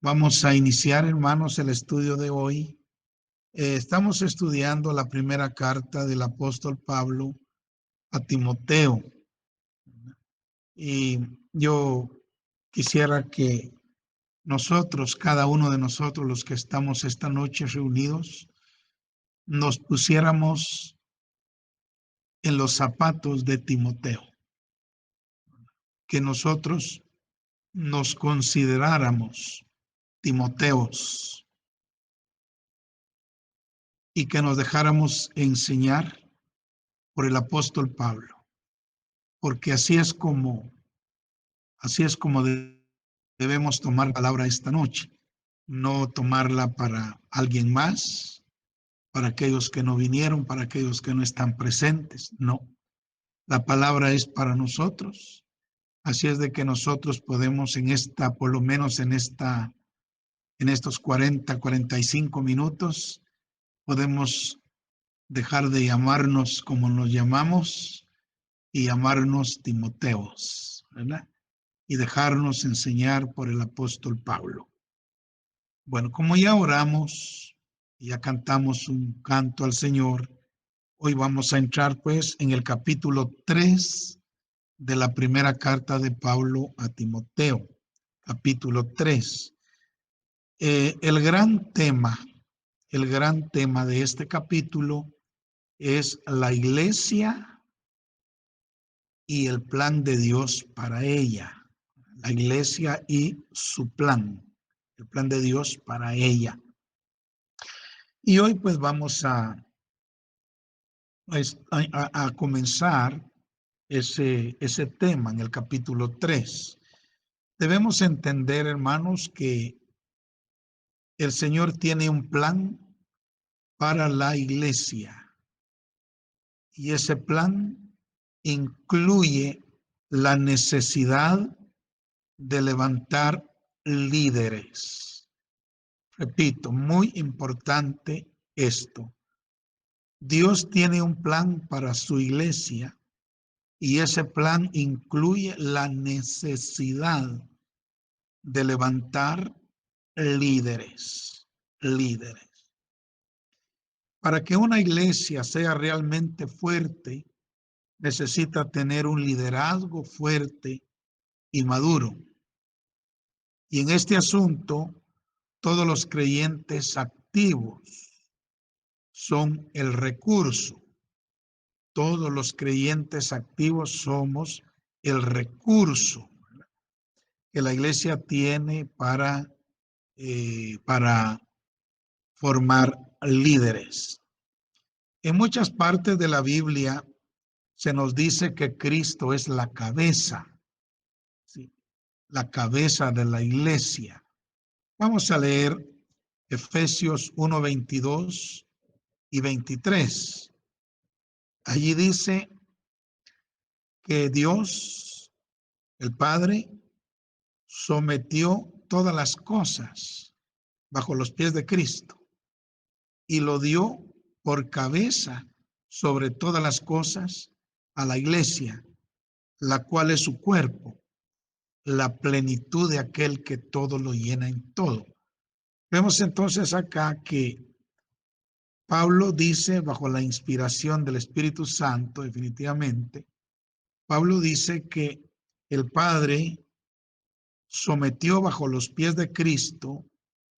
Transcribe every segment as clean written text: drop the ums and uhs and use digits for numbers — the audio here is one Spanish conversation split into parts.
Vamos a iniciar, hermanos, el estudio de hoy. Estamos estudiando la primera carta del apóstol Pablo a Timoteo. Y yo quisiera que nosotros, cada uno de nosotros, los que estamos esta noche reunidos, nos pusiéramos en los zapatos de Timoteo. Que nosotros nos consideráramos Timoteos y que nos dejáramos enseñar por el apóstol Pablo, porque así es como debemos tomar la palabra esta noche, no tomarla para alguien más, para aquellos que no vinieron, para aquellos que no están presentes, no. La palabra es para nosotros, así es de que nosotros podemos por lo menos en estos 45 minutos, podemos dejar de llamarnos como nos llamamos y llamarnos Timoteos, ¿verdad? Y dejarnos enseñar por el apóstol Pablo. Bueno, como ya oramos, ya cantamos un canto al Señor, hoy vamos a entrar pues en el capítulo 3 de la primera carta de Pablo a Timoteo, capítulo 3. El gran tema de este capítulo es la iglesia y el plan de Dios para ella. La iglesia y su plan, el plan de Dios para ella. Y hoy pues vamos a comenzar ese tema en el capítulo 3. Debemos entender, hermanos, que el Señor tiene un plan para la iglesia y ese plan incluye la necesidad de levantar líderes. Repito, muy importante esto. Dios tiene un plan para su iglesia y ese plan incluye la necesidad de levantar líderes. Para que una iglesia sea realmente fuerte, necesita tener un liderazgo fuerte y maduro. Y en este asunto, todos los creyentes activos son el recurso. Todos los creyentes activos somos el recurso que la iglesia tiene para formar líderes. En muchas partes de la Biblia se nos dice que Cristo es la cabeza, ¿sí? La cabeza de la iglesia. Vamos a leer Efesios 1, 22 y 23. Allí dice que Dios, el Padre, sometió todas las cosas bajo los pies de Cristo y lo dio por cabeza sobre todas las cosas a la iglesia, la cual es su cuerpo, la plenitud de aquel que todo lo llena en todo. Vemos entonces acá que Pablo dice, bajo la inspiración del Espíritu Santo, definitivamente, Pablo dice que el Padre sometió bajo los pies de Cristo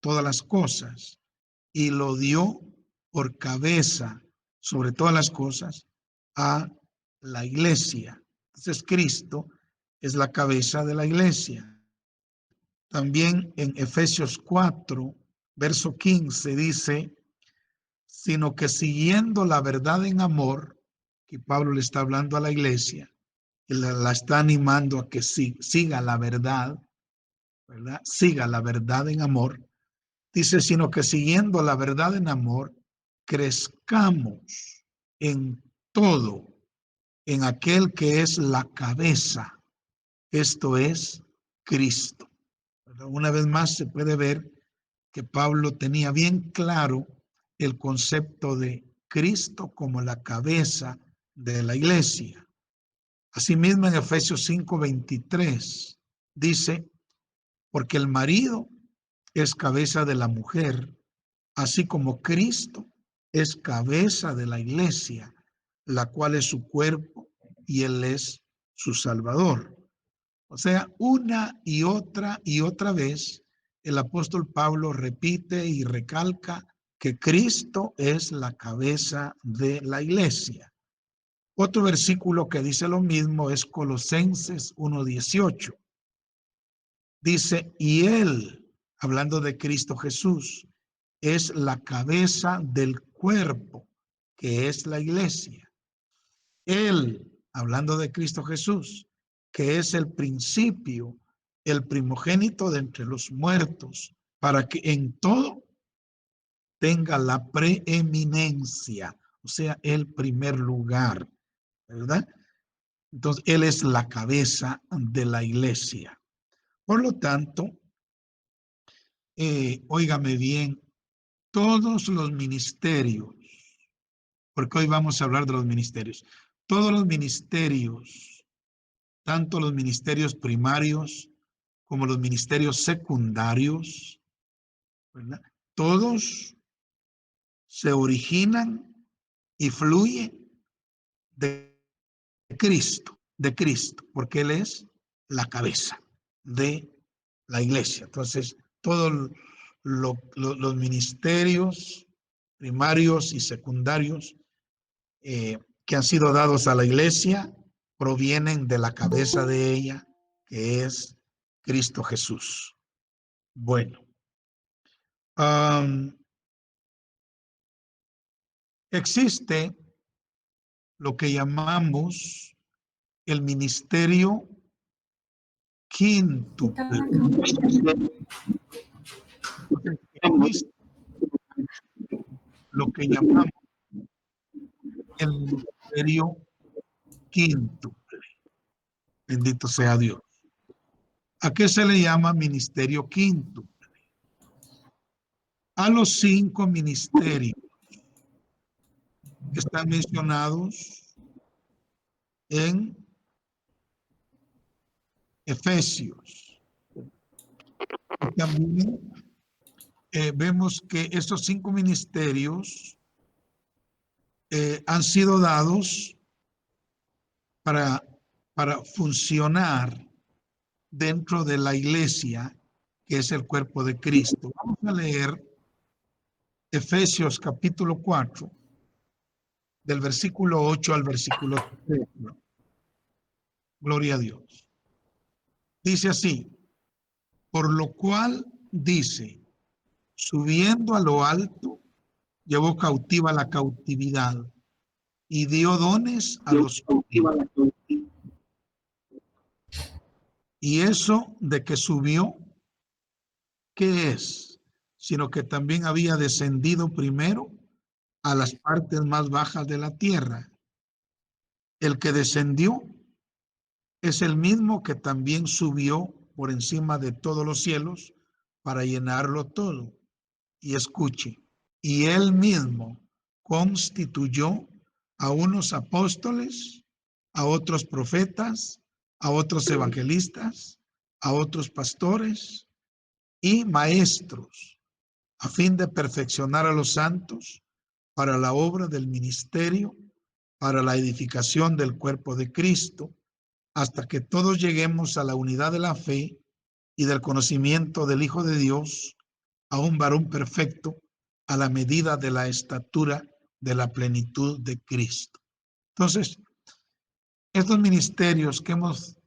todas las cosas y lo dio por cabeza sobre todas las cosas a la iglesia. Entonces Cristo es la cabeza de la iglesia. También en Efesios 4, verso 15 dice, sino que siguiendo la verdad en amor, que Pablo le está hablando a la iglesia, y la está animando a que siga la verdad, ¿verdad? Siga la verdad en amor. Dice, sino que siguiendo la verdad en amor, crezcamos en todo, en aquel que es la cabeza, esto es Cristo. Una vez más se puede ver que Pablo tenía bien claro el concepto de Cristo como la cabeza de la iglesia. Asimismo, en Efesios 5:23 dice, porque el marido es cabeza de la mujer, así como Cristo es cabeza de la iglesia, la cual es su cuerpo y Él es su Salvador. O sea, una y otra vez, el apóstol Pablo repite y recalca que Cristo es la cabeza de la iglesia. Otro versículo que dice lo mismo es Colosenses 1:18. Dice, y Él, hablando de Cristo Jesús, es la cabeza del cuerpo, que es la iglesia. Él, hablando de Cristo Jesús, que es el principio, el primogénito de entre los muertos, para que en todo tenga la preeminencia, o sea, el primer lugar, ¿verdad? Entonces, Él es la cabeza de la iglesia. Por lo tanto, óigame bien, todos los ministerios, porque hoy vamos a hablar de los ministerios, todos los ministerios, tanto los ministerios primarios como los ministerios secundarios, ¿verdad? Todos se originan y fluyen de Cristo, porque Él es la cabeza de la iglesia. Entonces, todos los ministerios primarios y secundarios que han sido dados a la iglesia provienen de la cabeza de ella, que es Cristo Jesús. Bueno, existe lo que llamamos el ministerio quíntuple. Existe lo que llamamos el ministerio quíntuple. Bendito sea Dios. ¿A qué se le llama ministerio quíntuple? A los 5 ministerios que están mencionados en Efesios. Y también vemos que estos 5 ministerios han sido dados para funcionar dentro de la iglesia, que es el cuerpo de Cristo. Vamos a leer Efesios capítulo 4, del versículo 8 al versículo 13. Gloria a Dios. Dice así, por lo cual dice, subiendo a lo alto, llevó cautiva la cautividad y dio dones a los cautivos. Y eso de que subió, ¿qué es? Sino que también había descendido primero a las partes más bajas de la tierra. El que descendió es el mismo que también subió por encima de todos los cielos para llenarlo todo. Y escuche, y él mismo constituyó a unos apóstoles, a otros profetas, a otros evangelistas, a otros pastores y maestros, a fin de perfeccionar a los santos para la obra del ministerio, para la edificación del cuerpo de Cristo, hasta que todos lleguemos a la unidad de la fe y del conocimiento del Hijo de Dios, a un varón perfecto, a la medida de la estatura de la plenitud de Cristo. Entonces, estos ministerios que hemos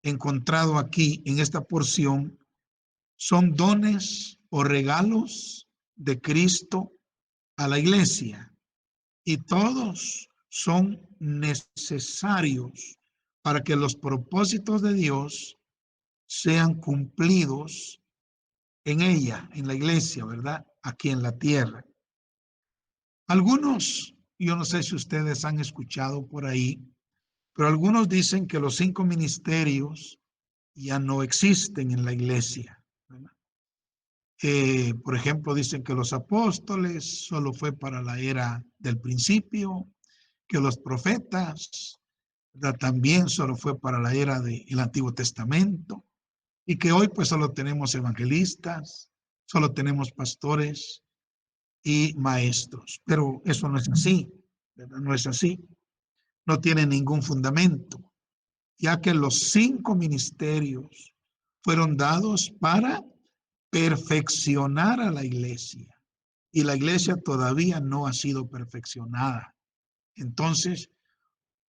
encontrado aquí en esta porción son dones o regalos de Cristo a la iglesia, y todos son necesarios para que los propósitos de Dios sean cumplidos en ella, en la iglesia, ¿verdad? Aquí en la tierra. Algunos, yo no sé si ustedes han escuchado por ahí, pero algunos dicen que los 5 ministerios ya no existen en la iglesia, ¿verdad? Por ejemplo, dicen que los apóstoles solo fue para la era del principio, que los profetas, ¿verdad?, también solo fue para la era del Antiguo Testamento, y que hoy pues solo tenemos evangelistas, solo tenemos pastores y maestros, pero eso no es así, ¿verdad? No es así, no tiene ningún fundamento, ya que los 5 ministerios fueron dados para perfeccionar a la iglesia y la iglesia todavía no ha sido perfeccionada. Entonces,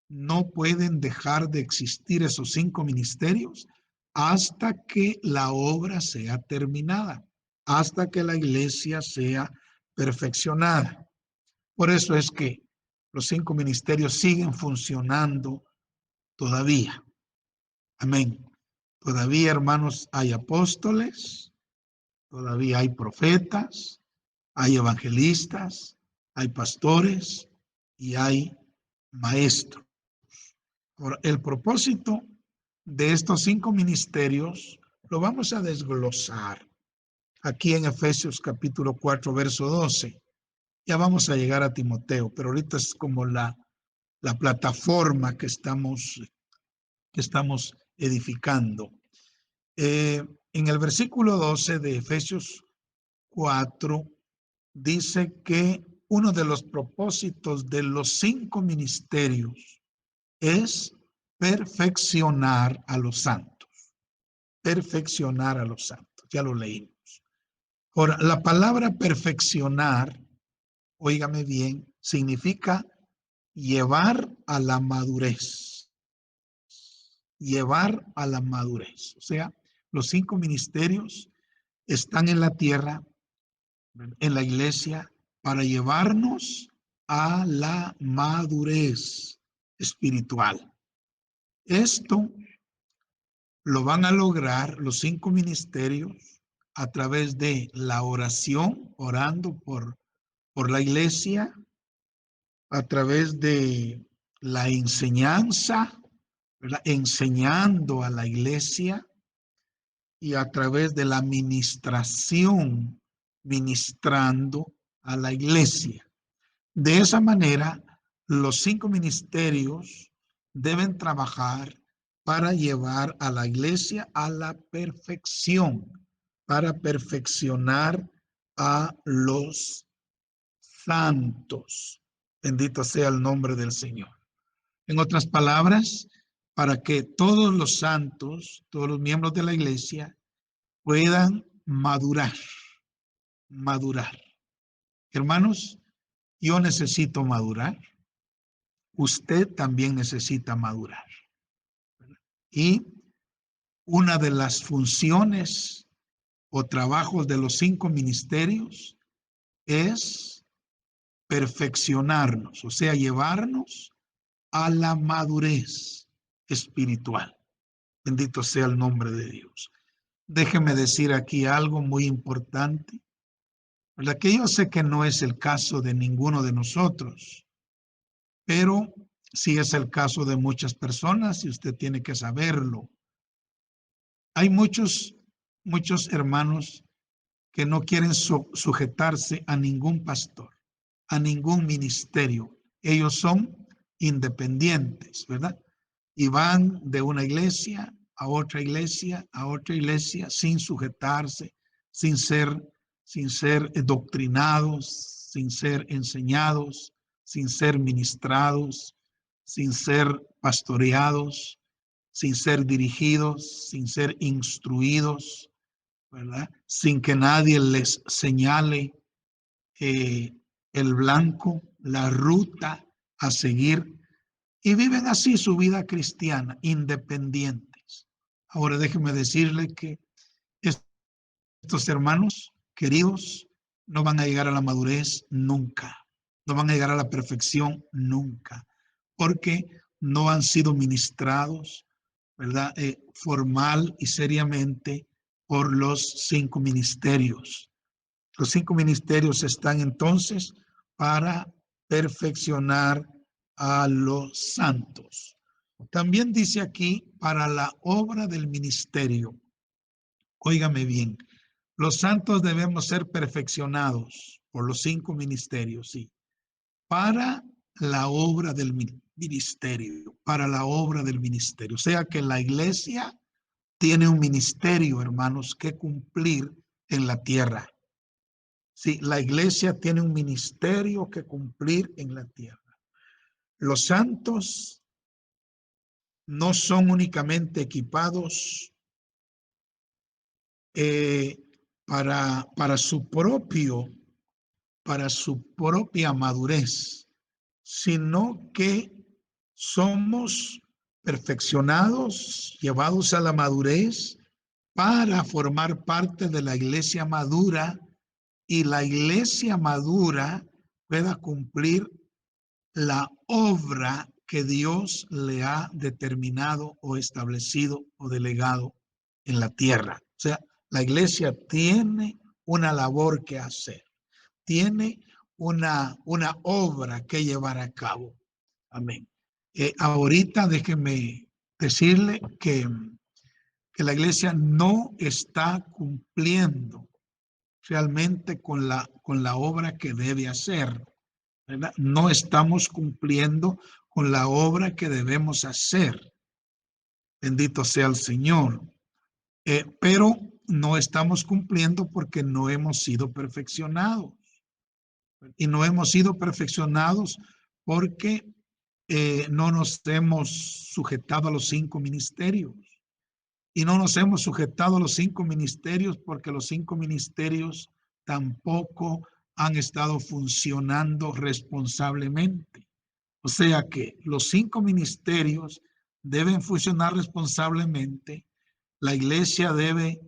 no pueden dejar de existir esos 5 ministerios hasta que la obra sea terminada, hasta que la iglesia sea perfeccionada. Por eso es que los 5 ministerios siguen funcionando todavía. Amén. Todavía, hermanos, hay apóstoles, todavía hay profetas, hay evangelistas, hay pastores y hay maestros. Ahora, el propósito de estos 5 ministerios lo vamos a desglosar aquí en Efesios capítulo 4, verso 12. Ya vamos a llegar a Timoteo, pero ahorita es como la plataforma que estamos edificando. En el versículo 12 de Efesios 4 dice que uno de los propósitos de los 5 ministerios es perfeccionar a los santos. Perfeccionar a los santos. Ya lo leímos. Ahora, la palabra perfeccionar, óigame bien, significa llevar a la madurez. Llevar a la madurez. O sea, los 5 ministerios están en la tierra, en la iglesia, para llevarnos a la madurez espiritual. Esto lo van a lograr los 5 ministerios a través de la oración, orando por la iglesia, a través de la enseñanza, ¿verdad? Enseñando a la iglesia, y a través de la ministración, ministrando a la iglesia. De esa manera, los 5 ministerios deben trabajar para llevar a la iglesia a la perfección, para perfeccionar a los santos. Bendito sea el nombre del Señor. En otras palabras, para que todos los santos, todos los miembros de la iglesia, puedan madurar, madurar. Hermanos, yo necesito madurar. Usted también necesita madurar. Y una de las funciones o trabajos de los 5 ministerios es perfeccionarnos, o sea, llevarnos a la madurez espiritual. Bendito sea el nombre de Dios. Déjeme decir aquí algo muy importante, ¿verdad? Que yo sé que no es el caso de ninguno de nosotros, pero sí es el caso de muchas personas y usted tiene que saberlo. Hay muchos hermanos que no quieren sujetarse a ningún pastor, a ningún ministerio. Ellos son independientes, ¿verdad? Y van de una iglesia a otra iglesia, sin sujetarse, sin ser doctrinados, sin ser enseñados, sin ser ministrados, sin ser pastoreados, sin ser dirigidos, sin ser instruidos, ¿verdad? Sin que nadie les señale el blanco, la ruta a seguir, y viven así su vida cristiana, independientes. Ahora déjeme decirle que estos hermanos queridos no van a llegar a la madurez nunca, no van a llegar a la perfección nunca, porque no han sido ministrados, ¿verdad? Formal y seriamente por los 5 ministerios. Los 5 ministerios están entonces para perfeccionar a los santos. También dice aquí, para la obra del ministerio. Óigame bien, los santos debemos ser perfeccionados por los 5 ministerios, sí, para la obra del ministerio, para la obra del ministerio. O sea que la iglesia tiene un ministerio, hermanos, que cumplir en la tierra. Sí, la iglesia tiene un ministerio que cumplir en la tierra. Los santos no son únicamente equipados eh, para su propia madurez, sino que somos perfeccionados, llevados a la madurez para formar parte de la iglesia madura, y la iglesia madura pueda cumplir la obra que Dios le ha determinado o establecido o delegado en la tierra. O sea, la iglesia tiene una labor que hacer, tiene una obra que llevar a cabo. Amén. Ahorita déjeme decirle que la iglesia no está cumpliendo realmente con la obra que debe hacer, ¿verdad? No estamos cumpliendo con la obra que debemos hacer. Bendito sea el Señor. Pero no estamos cumpliendo porque no hemos sido perfeccionados. Y no hemos sido perfeccionados porque no nos hemos sujetado a los 5 ministerios. Y no nos hemos sujetado a los 5 ministerios porque los 5 ministerios tampoco han estado funcionando responsablemente. O sea que los 5 ministerios deben funcionar responsablemente. La iglesia debe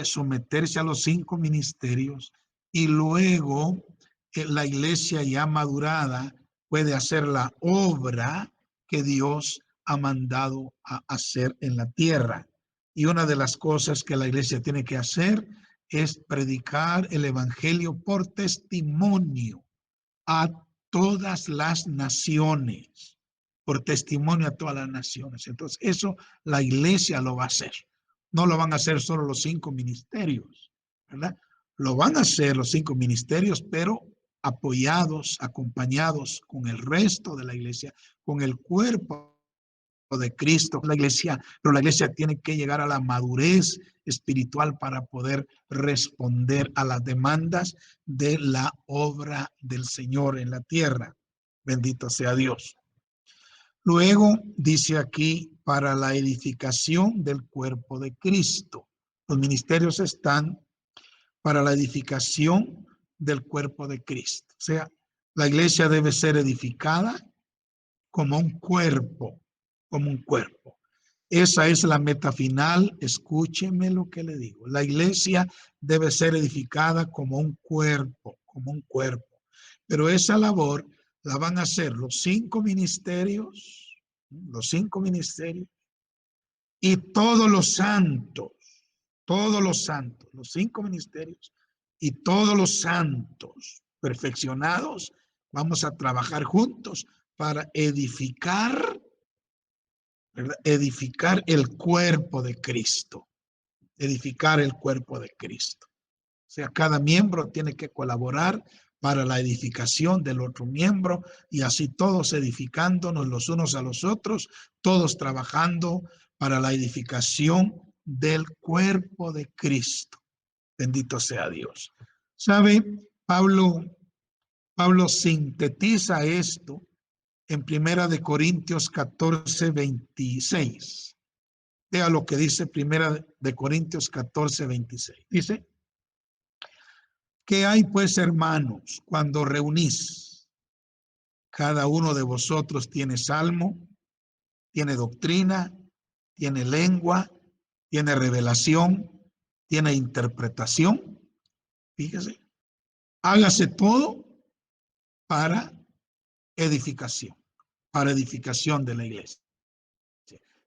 someterse a los 5 ministerios y luego la iglesia ya madurada puede hacer la obra que Dios ha mandado a hacer en la tierra. Y una de las cosas que la iglesia tiene que hacer es predicar el evangelio por testimonio a todas las naciones, por testimonio a todas las naciones. Entonces, eso la iglesia lo va a hacer. No lo van a hacer solo los 5 ministerios, ¿verdad? Lo van a hacer los 5 ministerios, pero apoyados, acompañados con el resto de la iglesia, con el cuerpo de Cristo, la iglesia, pero la iglesia tiene que llegar a la madurez espiritual para poder responder a las demandas de la obra del Señor en la tierra. Bendito sea Dios. Luego dice aquí, para la edificación del cuerpo de Cristo. Los ministerios están para la edificación del cuerpo de Cristo. O sea, la iglesia debe ser edificada como un cuerpo, como un cuerpo. Esa es la meta final. Escúcheme lo que le digo. La iglesia debe ser edificada como un cuerpo, como un cuerpo. Pero esa labor la van a hacer los 5 ministerios, y todos los santos, los 5 ministerios y todos los santos perfeccionados. Vamos a trabajar juntos para edificar, ¿verdad? Edificar el cuerpo de Cristo, edificar el cuerpo de Cristo. O sea, cada miembro tiene que colaborar para la edificación del otro miembro y así todos edificándonos los unos a los otros, todos trabajando para la edificación del cuerpo de Cristo. Bendito sea Dios. ¿Sabe? Pablo sintetiza esto en Primera de Corintios 14, 26. Vea lo que dice Primera de Corintios 14, 26. Dice, ¿qué hay pues, hermanos, cuando reunís? Cada uno de vosotros tiene salmo, tiene doctrina, tiene lengua, tiene revelación, tiene interpretación. Fíjese, hágase todo para edificación, de la iglesia.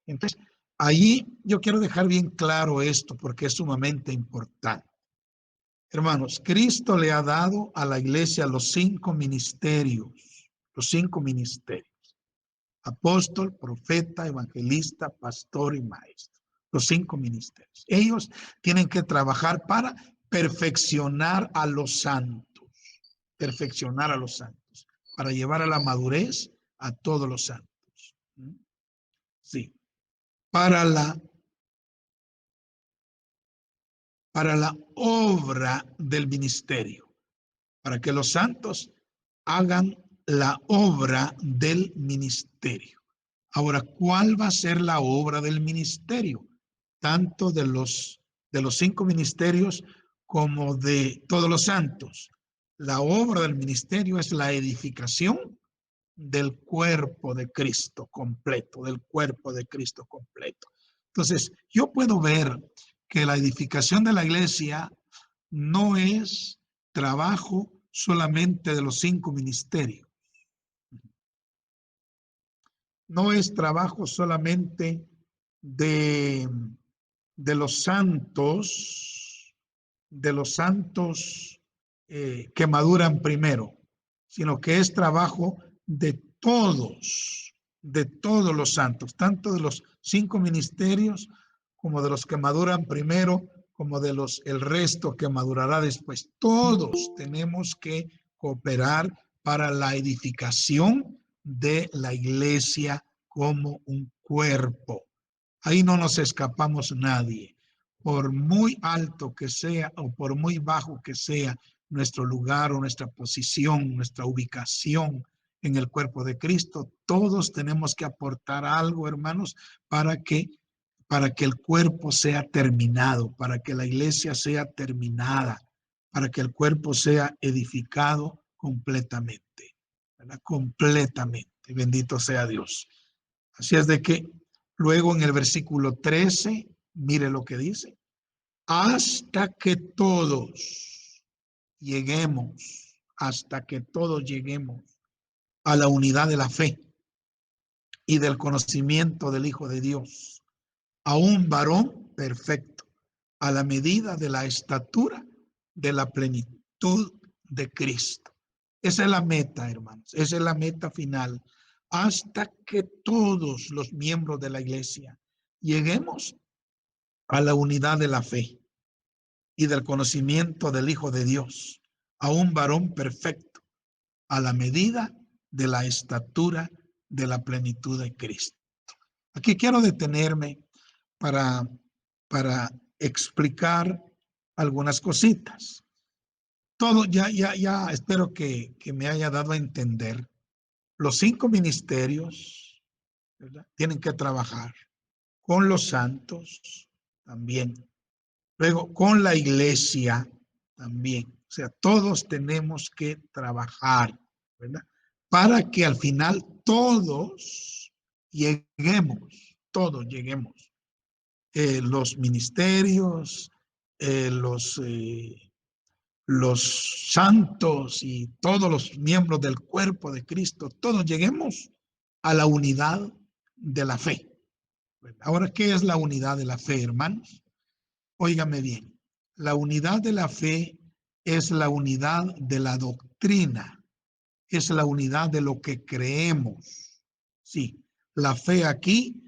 Entonces, allí yo quiero dejar bien claro esto porque es sumamente importante. Hermanos, Cristo le ha dado a la iglesia los 5 ministerios, los 5 ministerios: apóstol, profeta, evangelista, pastor y maestro. Los 5 ministerios. Ellos tienen que trabajar para perfeccionar a los santos, para llevar a la madurez a todos los santos. Sí, para para la obra del ministerio, para que los santos hagan la obra del ministerio. Ahora, ¿cuál va a ser la obra del ministerio? Tanto de los 5 ministerios como de todos los santos. La obra del ministerio es la edificación del cuerpo de Cristo completo, del cuerpo de Cristo completo. Entonces, yo puedo ver que la edificación de la iglesia no es trabajo solamente de los 5 ministerios. No es trabajo solamente de, de los santos, de los santos que maduran primero, sino que es trabajo de todos los santos, tanto de los 5 ministerios como de los que maduran primero, como de el resto que madurará después. Todos tenemos que cooperar para la edificación de la iglesia como un cuerpo. Ahí no nos escapamos nadie. Por muy alto que sea o por muy bajo que sea nuestro lugar o nuestra posición, nuestra ubicación en el cuerpo de Cristo, todos tenemos que aportar algo, hermanos, para que el cuerpo sea terminado, para que la iglesia sea terminada, para que el cuerpo sea edificado completamente, ¿verdad? Completamente. Bendito sea Dios. Así es de que luego en el versículo 13, mire lo que dice, hasta que todos lleguemos, hasta que todos lleguemos a la unidad de la fe y del conocimiento del Hijo de Dios, a un varón perfecto, a la medida de la estatura de la plenitud de Cristo. Esa es la meta, hermanos. Esa es la meta final. Hasta que todos los miembros de la iglesia lleguemos a la unidad de la fe y del conocimiento del Hijo de Dios, a un varón perfecto, a la medida de la estatura de la plenitud de Cristo. Aquí quiero detenerme para, para explicar algunas cositas. Todo, ya espero que me haya dado a entender. Los 5 ministerios, ¿verdad? Tienen que trabajar con los santos también. Luego, con la iglesia también. O sea, todos tenemos que trabajar, ¿verdad? Para que al final todos lleguemos. Los ministerios, eh, los, eh, los santos y todos los miembros del cuerpo de Cristo, todos lleguemos a la unidad de la fe. Ahora, ¿qué es la unidad de la fe, hermanos? Óigame bien, la unidad de la fe es la unidad de la doctrina, es la unidad de lo que creemos. Sí, la fe aquí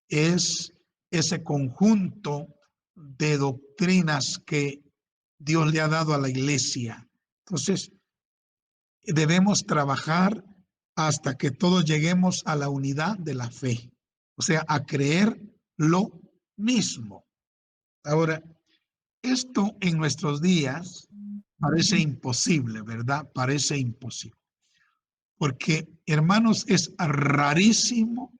es ese conjunto de doctrinas que Dios le ha dado a la iglesia. Entonces, debemos trabajar hasta que todos lleguemos a la unidad de la fe, o sea, a creer lo mismo. Ahora, esto en nuestros días parece imposible, ¿verdad? Parece imposible. Porque, hermanos, es rarísimo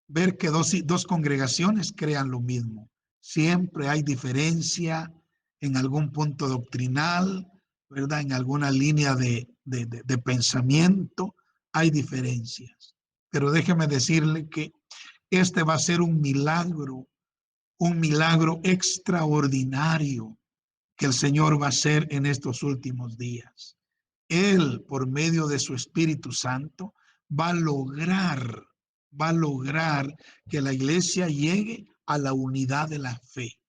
ver que dos congregaciones crean lo mismo. Siempre hay diferencia en algún punto doctrinal, ¿verdad? En alguna línea de pensamiento, hay diferencias. Pero déjeme decirle que este va a ser un milagro extraordinario que el Señor va a hacer en estos últimos días. Él, por medio de su Espíritu Santo, va a lograr, va a lograr que la iglesia llegue a la unidad de la fe.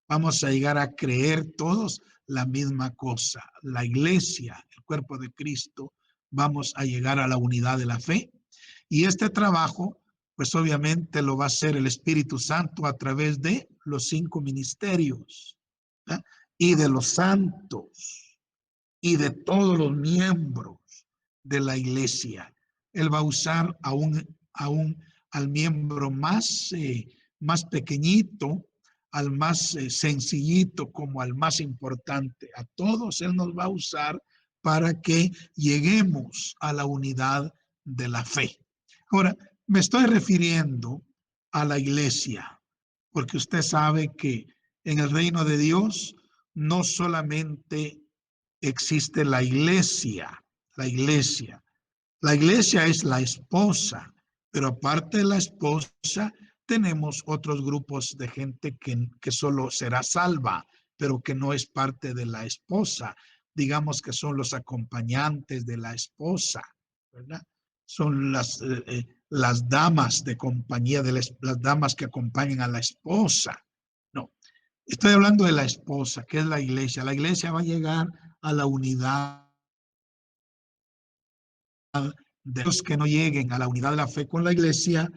Vamos a llegar a creer todos la misma cosa. La iglesia, el cuerpo de Cristo, vamos a llegar a la unidad de la fe. Y este trabajo, pues obviamente lo va a hacer el Espíritu Santo a través de los 5 ministerios, ¿verdad? Y de los santos y de todos los miembros de la iglesia. Él va a usar al miembro más pequeñito, al más sencillito como al más importante. A todos Él nos va a usar para que lleguemos a la unidad de la fe. Ahora, me estoy refiriendo a la iglesia, porque usted sabe que en el reino de Dios no solamente existe la iglesia, la iglesia. La iglesia es la esposa, pero aparte de la esposa, tenemos otros grupos de gente que solo será salva, pero que no es parte de la esposa. Digamos que son los acompañantes de la esposa, ¿verdad? Son las damas de compañía, las damas que acompañan a la esposa. No, estoy hablando de la esposa, que es la iglesia. La iglesia va a llegar a la unidad de los que no lleguen a la unidad de la fe con la iglesia,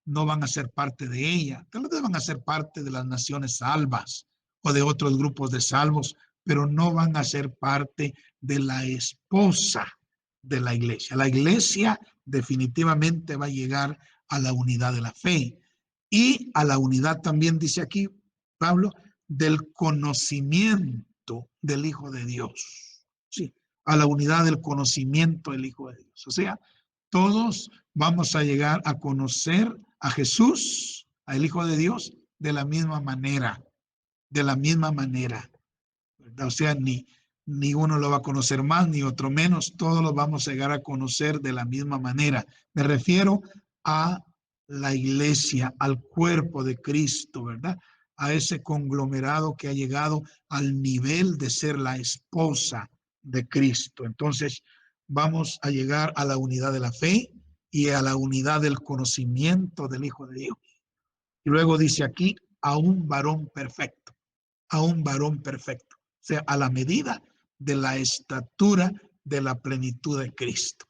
no van a ser parte de ella. Tal vez van a ser parte de las naciones salvas o de otros grupos de salvos, pero no van a ser parte de la esposa de la iglesia. La iglesia definitivamente va a llegar a la unidad de la fe y a la unidad también, dice aquí Pablo, del conocimiento del Hijo de Dios. Sí, a la unidad del conocimiento del Hijo de Dios. O sea, todos vamos a llegar a conocer a Jesús, al Hijo de Dios, de la misma manera, de la misma manera. ¿Verdad? O sea, ni uno lo va a conocer más, ni otro menos, todos lo vamos a llegar a conocer de la misma manera. Me refiero a la iglesia, al cuerpo de Cristo, ¿verdad? A ese conglomerado que ha llegado al nivel de ser la esposa de Cristo. Entonces, vamos a llegar a la unidad de la fe y a la unidad del conocimiento del Hijo de Dios. Y luego dice aquí, a un varón perfecto, a un varón perfecto. O sea, a la medida de la estatura de la plenitud de Cristo.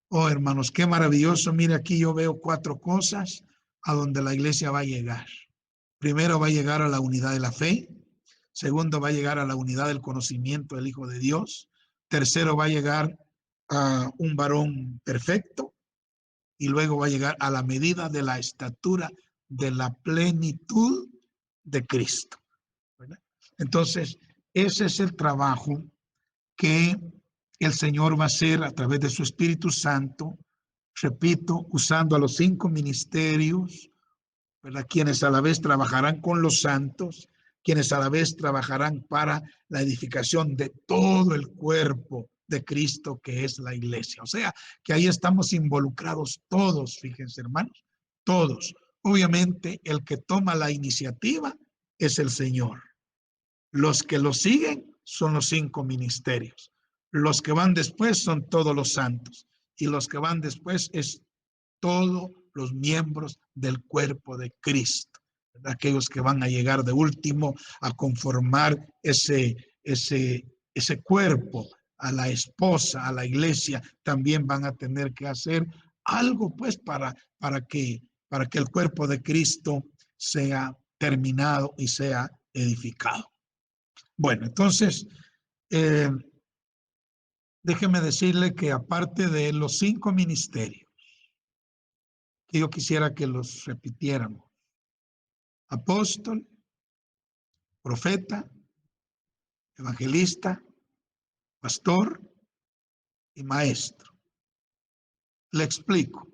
Oh, hermanos, qué maravilloso. Mire, aquí yo veo 4 cosas a donde la iglesia va a llegar. Primero va a llegar a la unidad de la fe. Segundo va a llegar a la unidad del conocimiento del Hijo de Dios. Tercero va a llegar a un varón perfecto. Y luego va a llegar a la medida de la estatura de la plenitud de Cristo. ¿Verdad? Entonces, ese es el trabajo que el Señor va a hacer a través de su Espíritu Santo, repito, usando a los 5 ministerios, ¿verdad? Quienes a la vez trabajarán con los santos, quienes a la vez trabajarán para la edificación de todo el cuerpo de Cristo que es la iglesia. O sea, que ahí estamos involucrados todos, fíjense hermanos, todos. Obviamente el que toma la iniciativa es el Señor. Los que lo siguen son los 5 ministerios. Los que van después son todos los santos. Y los que van después es todos los miembros del cuerpo de Cristo. Aquellos que van a llegar de último a conformar ese cuerpo, a la esposa, a la iglesia, también van a tener que hacer algo pues para que el cuerpo de Cristo sea terminado y sea edificado. Bueno, entonces, eh, déjeme decirle que aparte de los 5 ministerios, que yo quisiera que los repitiéramos: apóstol, profeta, evangelista, pastor y maestro. Le explico.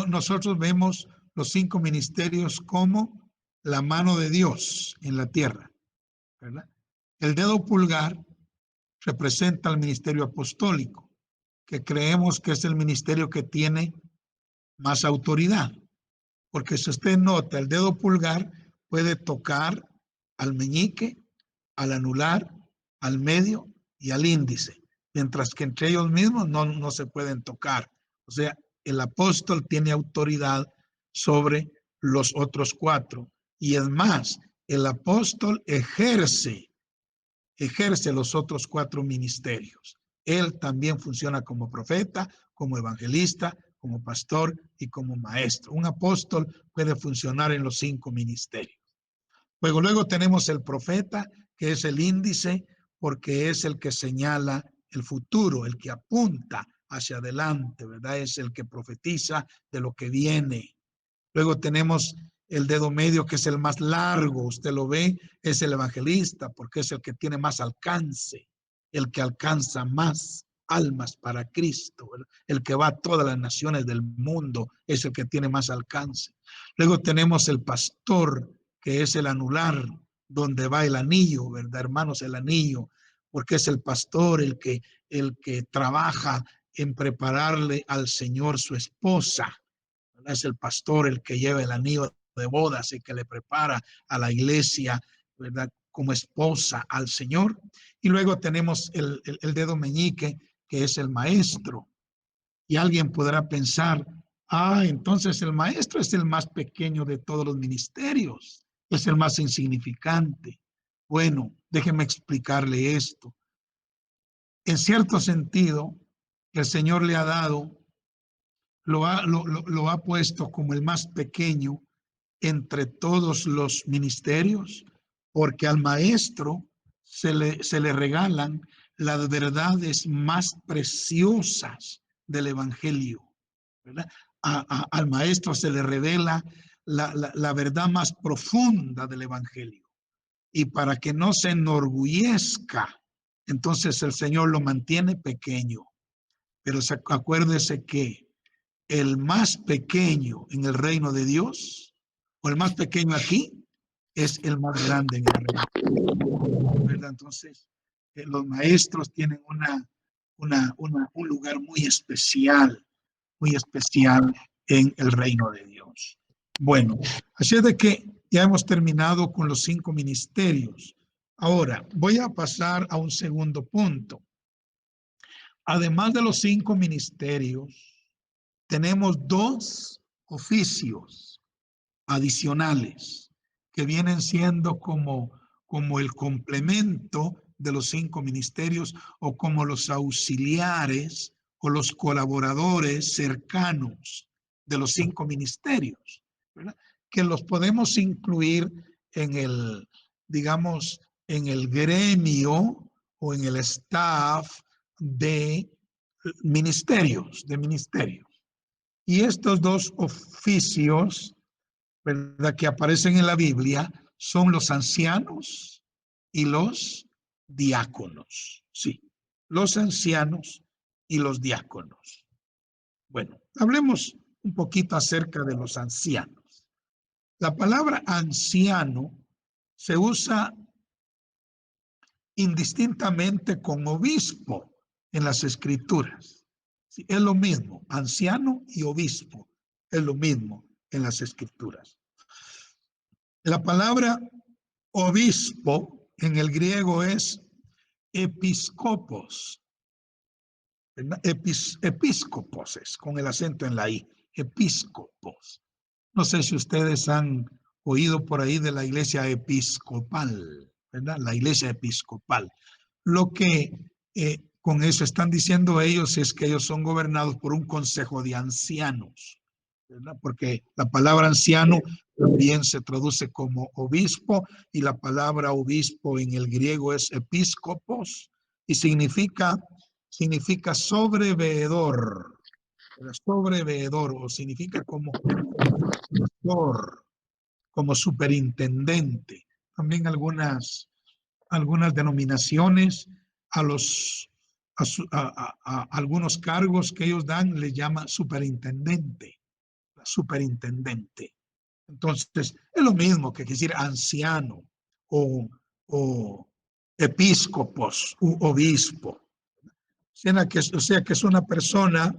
Nosotros vemos los 5 ministerios como la mano de Dios en la tierra, ¿verdad? El dedo pulgar representa el ministerio apostólico, que creemos que es el ministerio que tiene más autoridad, porque si usted nota, el dedo pulgar puede tocar al meñique, al anular, al medio y al índice, mientras que entre ellos mismos no se pueden tocar. O sea, el apóstol tiene autoridad sobre los otros 4. Y es más, el apóstol ejerce los otros 4 ministerios. Él también funciona como profeta, como evangelista, como pastor y como maestro. Un apóstol puede funcionar en los 5 ministerios. Luego tenemos el profeta, que es el índice, porque es el que señala el futuro, el que apunta hacia adelante, ¿verdad? Es el que profetiza de lo que viene. Luego tenemos El dedo medio, que es el más largo, usted lo ve, es el evangelista, porque es el que tiene más alcance, el que alcanza más almas para Cristo, ¿verdad? El que va a todas las naciones del mundo es el que tiene más alcance. Luego tenemos el pastor, que es el anular, donde va el anillo, ¿verdad, hermanos? El anillo, porque es el pastor el que trabaja en prepararle al Señor su esposa. Es el pastor el que lleva el anillo de bodas y que le prepara a la iglesia, ¿verdad? Como esposa al Señor. Y luego tenemos el dedo meñique, que es el maestro. Y alguien podrá pensar, entonces el maestro es el más pequeño de todos los ministerios, es el más insignificante. Bueno, déjeme explicarle esto. En cierto sentido, el Señor le ha dado, lo ha puesto como el más pequeño entre todos los ministerios, porque al maestro se le regalan las verdades más preciosas del Evangelio, ¿verdad? Al maestro se le revela la verdad más profunda del Evangelio. Y para que no se enorgullezca, entonces el Señor lo mantiene pequeño. Pero acuérdese que el más pequeño en el reino de Dios, o el más pequeño aquí, es el más grande en el reino, ¿verdad? Entonces, los maestros tienen un lugar muy especial en el reino de Dios. Bueno, así es de que ya hemos terminado con los 5 ministerios. Ahora, voy a pasar a un segundo punto. Además de los 5 ministerios, tenemos 2 oficios adicionales que vienen siendo como el complemento de los 5 ministerios o como los auxiliares o los colaboradores cercanos de los 5 ministerios, ¿verdad? Que los podemos incluir en el, digamos, en el gremio o en el staff de ministerios. Y estos 2 oficios, ¿verdad?, que aparecen en la Biblia son los ancianos y los diáconos. Sí, los ancianos y los diáconos. Bueno, hablemos un poquito acerca de los ancianos. La palabra anciano se usa indistintamente con obispo en las escrituras. Sí, es lo mismo, anciano y obispo, es lo mismo en las escrituras. La palabra obispo en el griego es episcopos. Episcopos es con el acento en la I, episcopos. No sé si ustedes han oído por ahí de la iglesia episcopal, ¿verdad? La iglesia episcopal. Lo que con eso están diciendo ellos es que ellos son gobernados por un consejo de ancianos, ¿verdad? Porque la palabra anciano también se traduce como obispo y la palabra obispo en el griego es episcopos y significa sobreveedor, sobreveedor o significa como pastor, como superintendente. También algunas denominaciones a los a algunos cargos que ellos dan les llama superintendente, superintendente. Entonces, es lo mismo que decir anciano o episcopos u obispo. O sea que es una persona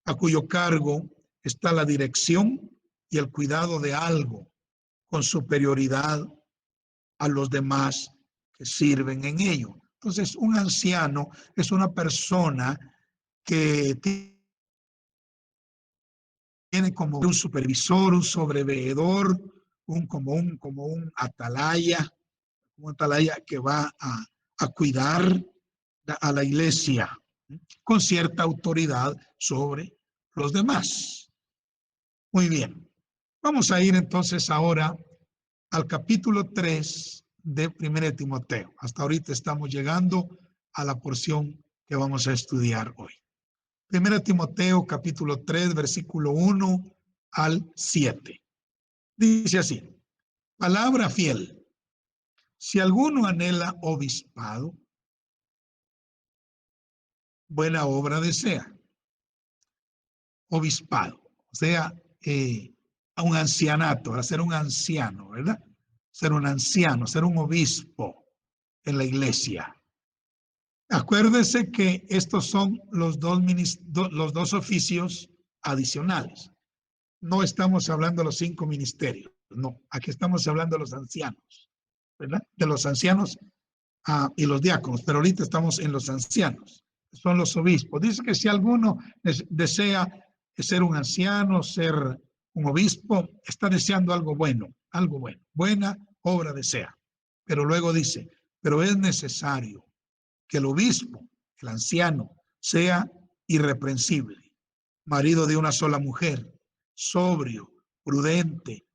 a cuyo cargo está la dirección y el cuidado de algo con superioridad a los demás que sirven en ello. Entonces, un anciano es una persona que tiene como un supervisor, un sobreveedor, como un atalaya que va a cuidar a la iglesia con cierta autoridad sobre los demás. Muy bien. Vamos a ir entonces ahora al capítulo 3 de 1 Timoteo. Hasta ahorita estamos llegando a la porción que vamos a estudiar hoy. 1 Timoteo capítulo 3, versículo 1 al 7. Dice así, palabra fiel. Si alguno anhela obispado, buena obra desea. Obispado, o sea, a un ancianato, a ser un anciano, ¿verdad? Ser un anciano, ser un obispo en la iglesia. Acuérdese que estos son los dos oficios adicionales. No estamos hablando de los 5 ministerios, no, aquí estamos hablando de los ancianos, ¿verdad? De los ancianos y los diáconos, pero ahorita estamos en los ancianos, son los obispos. Dice que si alguno desea ser un anciano, ser un obispo, está deseando algo bueno, buena obra desea. Pero luego dice, pero es necesario que el obispo, el anciano, sea irreprensible, marido de una sola mujer, sobrio, prudente,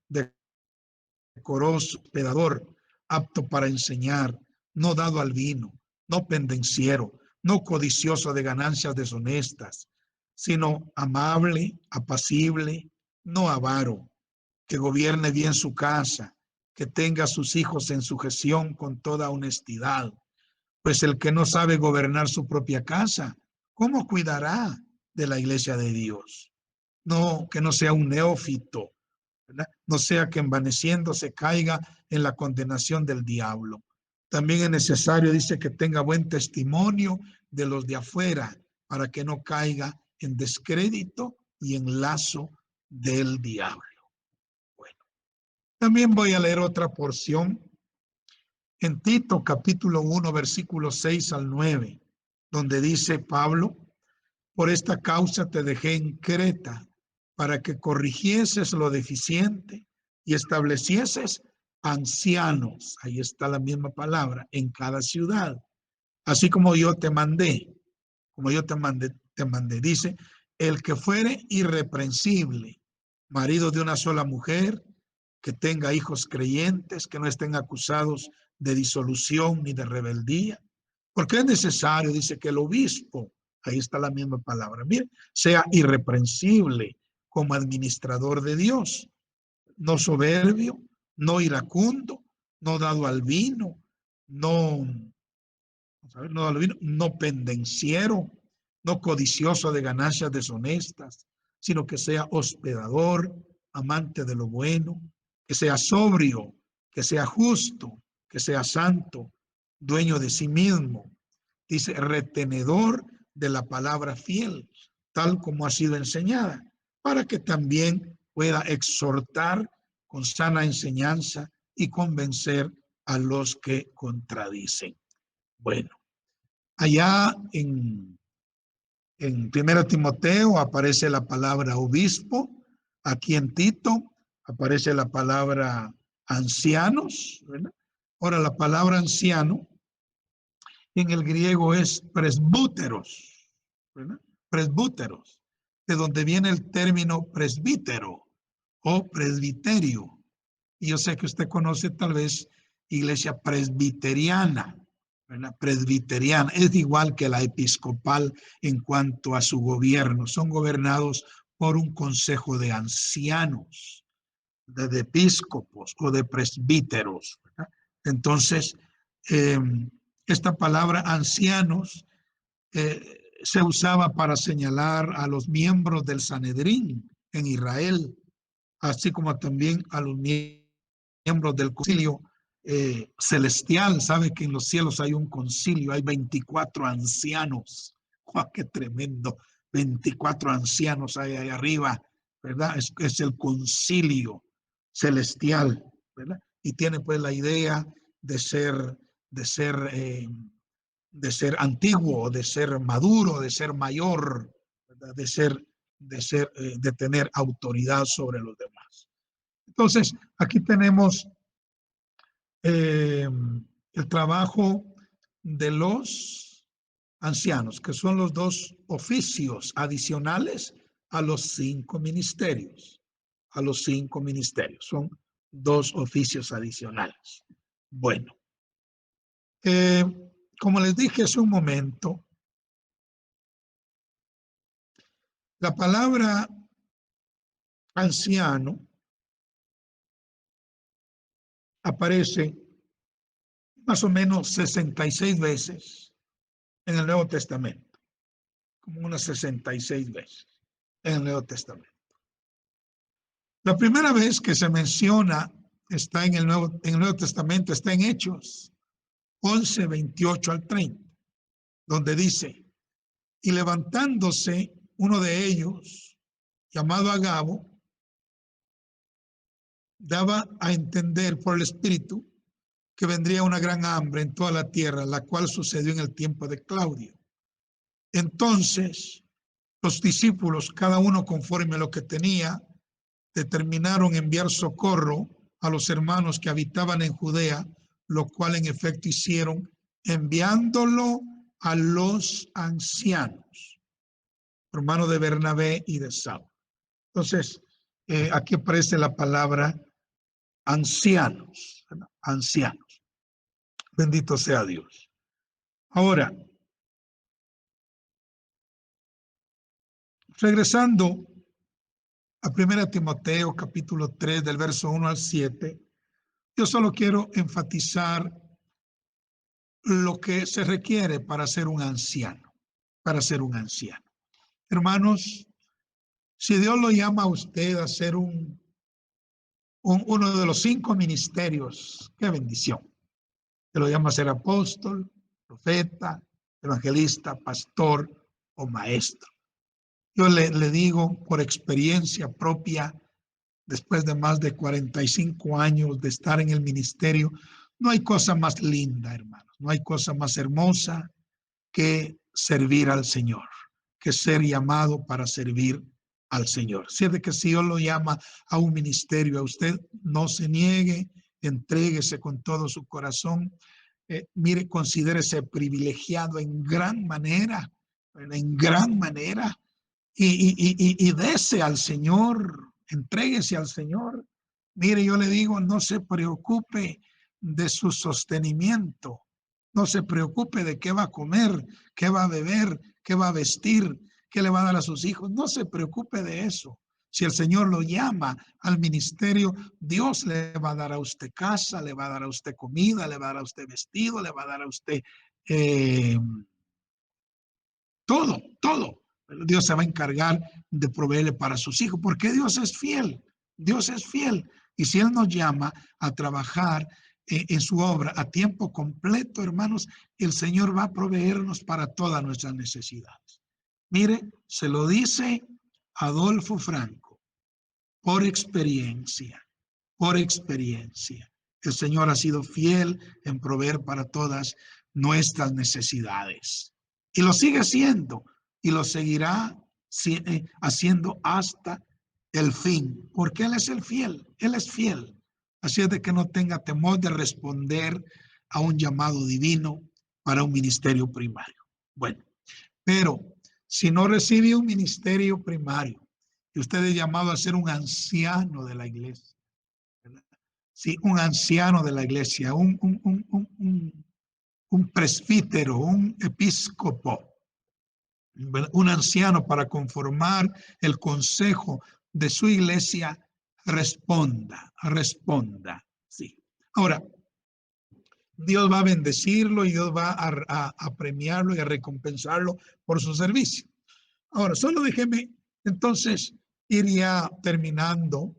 decoroso, hospedador, apto para enseñar, no dado al vino, no pendenciero, no codicioso de ganancias deshonestas, sino amable, apacible, no avaro, que gobierne bien su casa, que tenga a sus hijos en sujeción con toda honestidad. Pues el que no sabe gobernar su propia casa, ¿cómo cuidará de la iglesia de Dios? No, que no sea un neófito, ¿verdad? No sea que envaneciéndose caiga en la condenación del diablo. También es necesario, dice, que tenga buen testimonio de los de afuera para que no caiga en descrédito y en lazo del diablo. Bueno, también voy a leer otra porción en Tito capítulo 1, versículos 6 al 9, donde dice Pablo, por esta causa te dejé en Creta, para que corrigieses lo deficiente y establecieses ancianos, ahí está la misma palabra, en cada ciudad, así como yo te mandé, dice, el que fuere irreprensible, marido de una sola mujer, que tenga hijos creyentes, que no estén acusados de disolución ni de rebeldía, porque es necesario, dice, que el obispo, ahí está la misma palabra, mire, sea irreprensible como administrador de Dios, no soberbio, no iracundo, no dado al vino, no, no dado al vino, no pendenciero, no codicioso de ganancias deshonestas, sino que sea hospedador, amante de lo bueno, que sea sobrio, que sea justo, que sea santo, dueño de sí mismo. Dice, retenedor de la palabra fiel, tal como ha sido enseñada, para que también pueda exhortar con sana enseñanza y convencer a los que contradicen. Bueno, allá en 1 Timoteo aparece la palabra obispo, aquí en Tito aparece la palabra ancianos, ¿verdad? Ahora, la palabra anciano en el griego es presbúteros, ¿verdad? Presbúteros, de donde viene el término presbítero o presbiterio. Y yo sé que usted conoce tal vez iglesia presbiteriana, ¿verdad? Presbiteriana, es igual que la episcopal en cuanto a su gobierno. Son gobernados por un consejo de ancianos, de episcopos o de presbíteros, ¿verdad? Entonces, eh, esta palabra ancianos se usaba para señalar a los miembros del Sanedrín en Israel, así como también a los miembros del concilio celestial. Sabe que en los cielos hay un concilio, hay 24 ancianos. ¡Wow, qué tremendo! 24 ancianos hay ahí arriba, ¿verdad? Es el concilio celestial, ¿verdad? Y tiene pues la idea de ser, de ser, eh, de ser antiguo, de ser maduro, de ser mayor, ¿verdad? De tener autoridad sobre los demás. Entonces, aquí tenemos eh, el trabajo de los ancianos, que son los dos oficios adicionales a los 5 ministerios. A los 5 ministerios. Son 2 oficios adicionales. Bueno, eh, como les dije hace un momento, la palabra anciano aparece más o menos 66 veces en el Nuevo Testamento, como unas 66 veces en el Nuevo Testamento. La primera vez que se menciona está en el Nuevo Testamento, está en Hechos 11, 28 al 30, donde dice, y levantándose uno de ellos, llamado Agabo, daba a entender por el Espíritu que vendría una gran hambre en toda la tierra, la cual sucedió en el tiempo de Claudio. Entonces, los discípulos, cada uno conforme a lo que tenía, determinaron enviar socorro a los hermanos que habitaban en Judea, lo cual en efecto hicieron, enviándolo a los ancianos, hermanos de Bernabé y de Saulo. Entonces, aquí aparece la palabra ancianos, ¿verdad? Ancianos. Bendito sea Dios. Ahora, regresando a 1 Timoteo capítulo 3 del verso 1 al 7, yo solo quiero enfatizar lo que se requiere para ser un anciano, para ser un anciano. Hermanos, si Dios lo llama a usted a ser uno de los 5 ministerios, qué bendición. Se lo llama a ser apóstol, profeta, evangelista, pastor o maestro. Yo le digo por experiencia propia, después de más de 45 años de estar en el ministerio, no hay cosa más linda, hermanos, no hay cosa más hermosa que servir al Señor, que ser llamado para servir al Señor. Si es de que si Dios lo llama a un ministerio, a usted no se niegue, entréguese con todo su corazón. Mire, considérese privilegiado en gran manera, y dese al Señor, entréguese al Señor. Mire, yo le digo, no se preocupe de su sostenimiento, no se preocupe de qué va a comer, qué va a beber, qué va a vestir, qué le va a dar a sus hijos, no se preocupe de eso. Si el Señor lo llama al ministerio, Dios le va a dar a usted casa, le va a dar a usted comida, le va a dar a usted vestido, le va a dar a usted todo, todo. Dios se va a encargar de proveerle para sus hijos, porque Dios es fiel. Dios es fiel. Y si Él nos llama a trabajar en su obra a tiempo completo, hermanos, el Señor va a proveernos para todas nuestras necesidades. Mire, se lo dice Adolfo Franco, por experiencia, por experiencia. El Señor ha sido fiel en proveer para todas nuestras necesidades. Y lo sigue siendo y lo seguirá haciendo hasta el fin, porque Él es el fiel, Él es fiel. Así es de que no tenga temor de responder a un llamado divino para un ministerio primario. Bueno, pero si no recibe un ministerio primario y usted es llamado a ser un anciano de la iglesia, ¿verdad? Sí, un anciano de la iglesia, un presbítero, un episcopo, un anciano para conformar el consejo de su iglesia, responda, sí. Ahora, Dios va a bendecirlo y Dios va a premiarlo y a recompensarlo por su servicio. Ahora, solo déjeme entonces ir ya terminando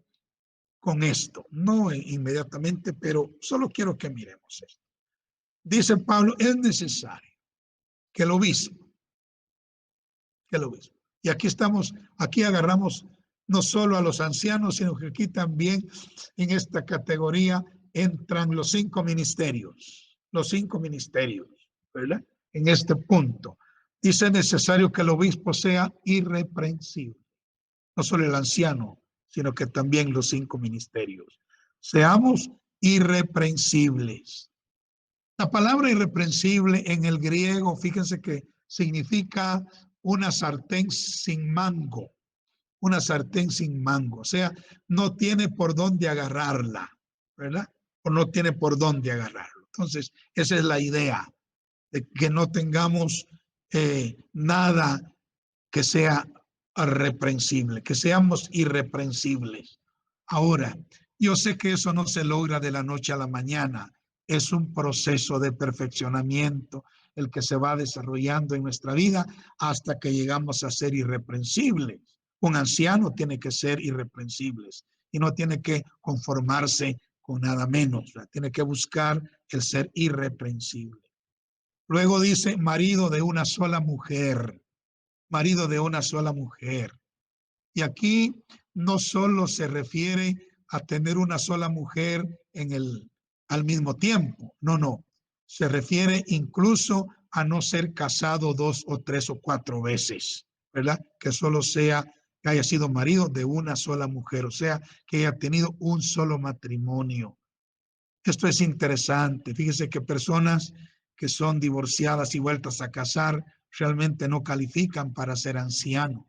con esto, no inmediatamente, pero solo quiero que miremos esto. Dice Pablo, es necesario que el obispo, y aquí agarramos no solo a los ancianos, sino que aquí también en esta categoría entran los 5 ministerios, ¿verdad? En este punto. Dice necesario que el obispo sea irreprensible, no solo el anciano, sino que también los 5 ministerios. Seamos irreprensibles. La palabra irreprensible en el griego, fíjense que significa una sartén sin mango, o sea, no tiene por dónde agarrarla, ¿verdad? O no tiene por dónde agarrarlo. Entonces, esa es la idea, de que no tengamos nada que sea reprensible, que seamos irreprensibles. Ahora, Yo sé que eso no se logra de la noche a la mañana. Es un proceso de perfeccionamiento el que se va desarrollando en nuestra vida hasta que llegamos a ser irreprensibles. Un anciano tiene que ser irreprensible y no tiene que conformarse con nada menos. Tiene que buscar el ser irreprensible. Luego dice marido de una sola mujer, marido de una sola mujer. Y aquí no solo se refiere a tener una sola mujer al mismo tiempo, no, no. Se refiere incluso a no ser casado 2 o 3 o 4 veces, ¿verdad? Que solo sea, que haya sido marido de una sola mujer, o sea, que haya tenido un solo matrimonio. Esto es interesante. Fíjese que personas que son divorciadas y vueltas a casar realmente no califican para ser ancianos,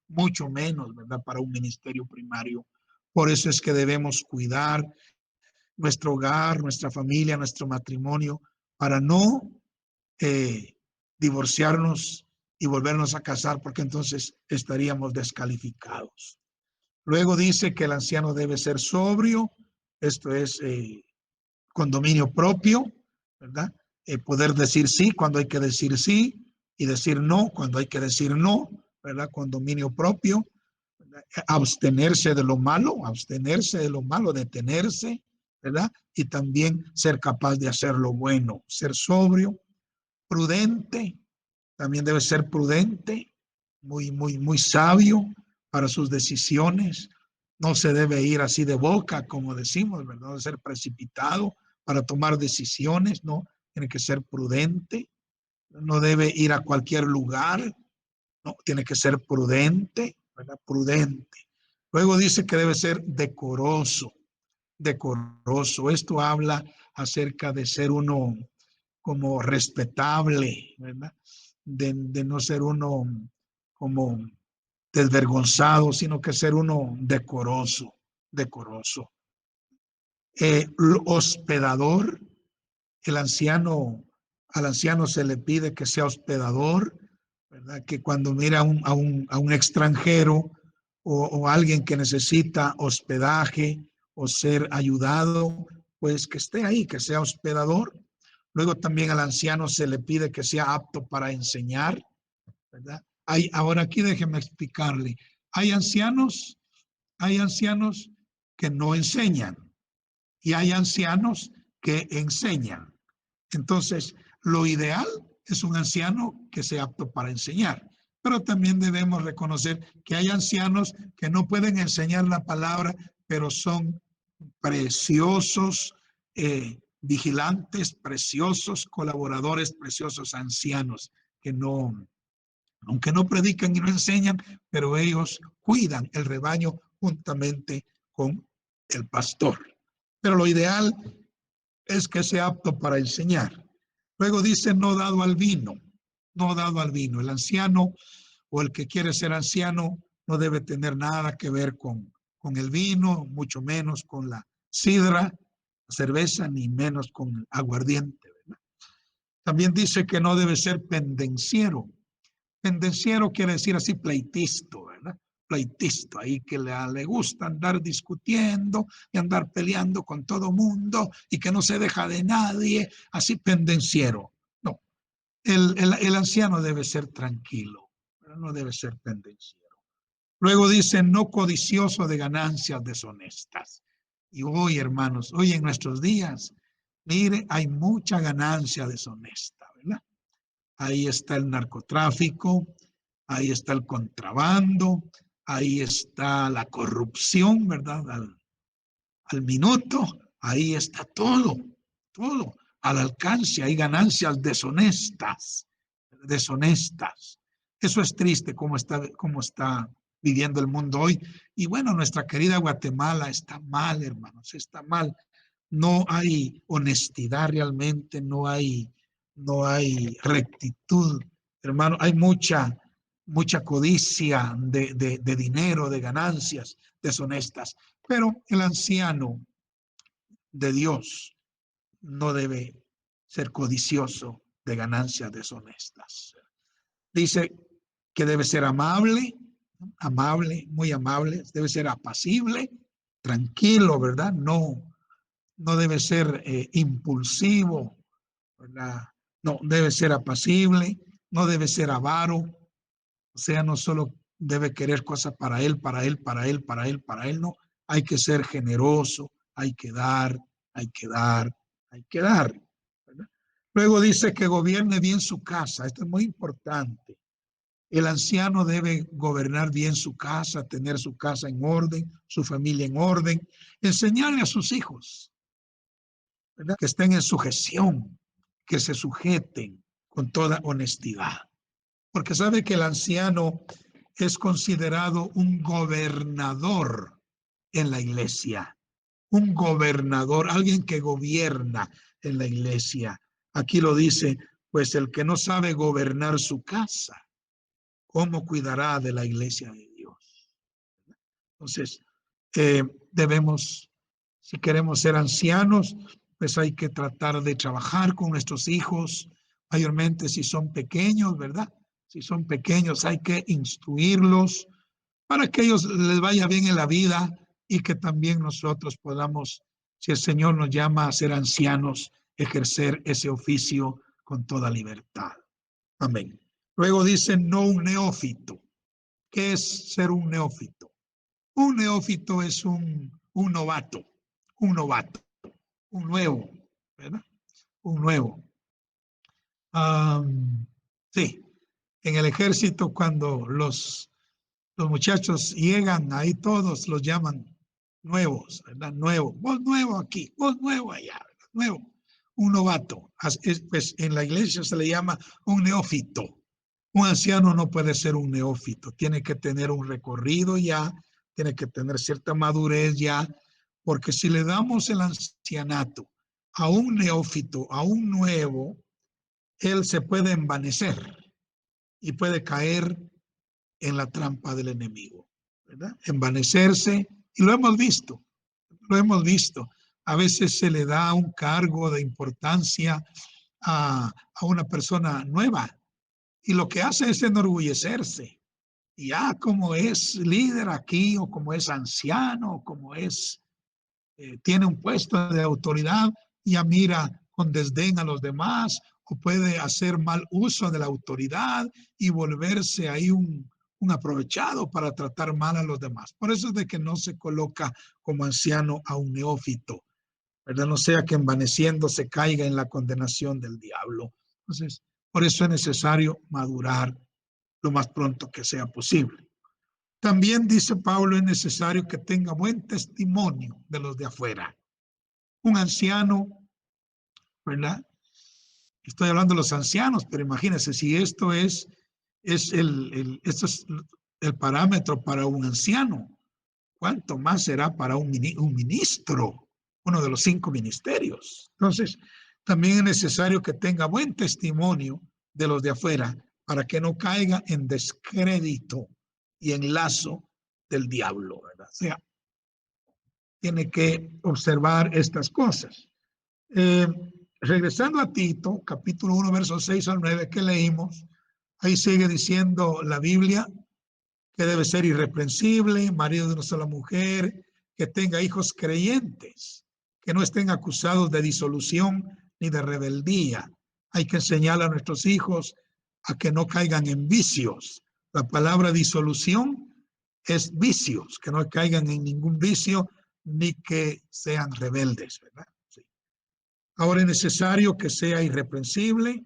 mucho menos, ¿verdad?, para un ministerio primario. Por eso es que debemos cuidar nuestro hogar, nuestra familia, nuestro matrimonio, para no eh, divorciarnos y volvernos a casar, porque entonces estaríamos descalificados. Luego dice que el anciano debe ser sobrio, esto es con dominio propio, ¿verdad? Poder decir sí cuando hay que decir sí y decir no cuando hay que decir no, ¿verdad? Con dominio propio, ¿verdad? Abstenerse de lo malo, detenerse, ¿verdad? Y también ser capaz de hacer lo bueno, ser sobrio, prudente, también debe ser prudente, muy sabio para sus decisiones. No se debe ir así de boca, como decimos, ¿verdad? No debe ser precipitado para tomar decisiones, no. Tiene que ser prudente, no debe ir a cualquier lugar, no. Tiene que ser prudente, ¿verdad? Prudente. Luego dice que debe ser decoroso, decoroso. Esto habla acerca de ser uno como respetable, ¿verdad? De no ser uno como desvergonzado, sino que ser uno decoroso, decoroso. Hospedador, el anciano, al anciano se le pide que sea hospedador, ¿verdad? Que cuando mira a un extranjero o alguien que necesita hospedaje o ser ayudado, pues que esté ahí, que sea hospedador. Luego también al anciano se le pide que sea apto para enseñar, ¿verdad? Ahora aquí déjeme explicarle. Hay hay ancianos que no enseñan y hay ancianos que enseñan. Entonces, lo ideal es un anciano que sea apto para enseñar, pero también debemos reconocer que hay ancianos que no pueden enseñar la palabra, pero son preciosos vigilantes, preciosos colaboradores, preciosos ancianos que no, aunque no predican y no enseñan, pero ellos cuidan el rebaño juntamente con el pastor. Pero lo ideal es que sea apto para enseñar. Luego dice no dado al vino, no dado al vino. El anciano o el que quiere ser anciano no debe tener nada que ver con el vino, mucho menos con la sidra, cerveza, ni menos con aguardiente, ¿verdad? También dice que no debe ser pendenciero. Pendenciero quiere decir así pleitisto, ¿verdad? Pleitisto, ahí que le gusta andar discutiendo y andar peleando con todo mundo y que no se deja de nadie, así pendenciero. No, el anciano debe ser tranquilo, pero no debe ser pendenciero. Luego dice, no codicioso de ganancias deshonestas. Y hoy, hermanos, hoy en nuestros días, mire, hay mucha ganancia deshonesta, ¿verdad? Ahí está el narcotráfico, ahí está el contrabando, ahí está la corrupción, ¿verdad? Al minuto, ahí está todo, todo al alcance, hay ganancias deshonestas, deshonestas. Eso es triste cómo está viviendo el mundo hoy. Y bueno, nuestra querida Guatemala está mal, hermanos, está mal. No hay honestidad realmente, no hay rectitud, hermano, hay mucha codicia de dinero, de ganancias deshonestas. Pero el anciano de Dios no debe ser codicioso de ganancias deshonestas. Dice que debe ser amable, amable, muy amable, debe ser apacible, tranquilo, ¿verdad? No debe ser impulsivo, ¿verdad? No, debe ser apacible, no debe ser avaro, o sea, no solo debe querer cosas para él, para él, para él, para él, para él, no. Hay que ser generoso, hay que dar, hay que dar, hay que dar, ¿verdad? Luego dice que gobierne bien su casa, esto es muy importante. El anciano debe gobernar bien su casa, tener su casa en orden, su familia en orden, enseñarle a sus hijos, ¿verdad? Que estén en sujeción, que se sujeten con toda honestidad. Porque sabe que el anciano es considerado un gobernador en la iglesia, un gobernador, alguien que gobierna en la iglesia. Aquí lo dice, pues el que no sabe gobernar su casa, ¿cómo cuidará de la iglesia de Dios? Entonces, debemos, si queremos ser ancianos, pues hay que tratar de trabajar con nuestros hijos, mayormente si son pequeños, ¿verdad? Si son pequeños hay que instruirlos para que ellos les vaya bien en la vida y que también nosotros podamos, si el Señor nos llama a ser ancianos, ejercer ese oficio con toda libertad. Amén. Luego dice, no un neófito. ¿Qué es ser un neófito? Un neófito es un novato, un novato, un nuevo, ¿verdad? Un nuevo. Sí, en el ejército cuando los muchachos llegan, ahí todos los llaman nuevos, ¿verdad? Nuevo, vos nuevo aquí, vos nuevo allá, ¿verdad? Nuevo, un novato. Pues en la iglesia se le llama un neófito. Un anciano no puede ser un neófito, tiene que tener un recorrido ya, tiene que tener cierta madurez ya, porque si le damos el ancianato a un neófito, a un nuevo, él se puede envanecer y puede caer en la trampa del enemigo, ¿verdad? Envanecerse, y lo hemos visto, lo hemos visto. A veces se le da un cargo de importancia a una persona nueva y lo que hace es enorgullecerse. Y ya como es líder aquí o como es anciano o como es, tiene un puesto de autoridad, ya mira con desdén a los demás o puede hacer mal uso de la autoridad y volverse ahí un aprovechado para tratar mal a los demás. Por eso es de que no se coloca como anciano a un neófito, ¿verdad? No sea que envaneciendo se caiga en la condenación del diablo. Entonces, por eso es necesario madurar lo más pronto que sea posible. También dice Pablo, es necesario que tenga buen testimonio de los de afuera. Un anciano, ¿verdad? Estoy hablando de los ancianos, pero imagínense, si esto es el parámetro para un anciano, ¿cuánto más será para un ministro, uno de los 5 ministerios? Entonces, también es necesario que tenga buen testimonio de los de afuera para que no caiga en descrédito y en lazo del diablo, ¿verdad? O sea, tiene que observar estas cosas. Eh, Regresando a Tito, capítulo 1, versos 6 al 9 que leímos, ahí sigue diciendo la Biblia que debe ser irreprensible, marido de una sola mujer, que tenga hijos creyentes, que no estén acusados de disolución ni de rebeldía. Hay que enseñar a nuestros hijos a que no caigan en vicios. La palabra disolución es vicios, que no caigan en ningún vicio ni que sean rebeldes, ¿verdad? Sí. Ahora es necesario que sea irreprensible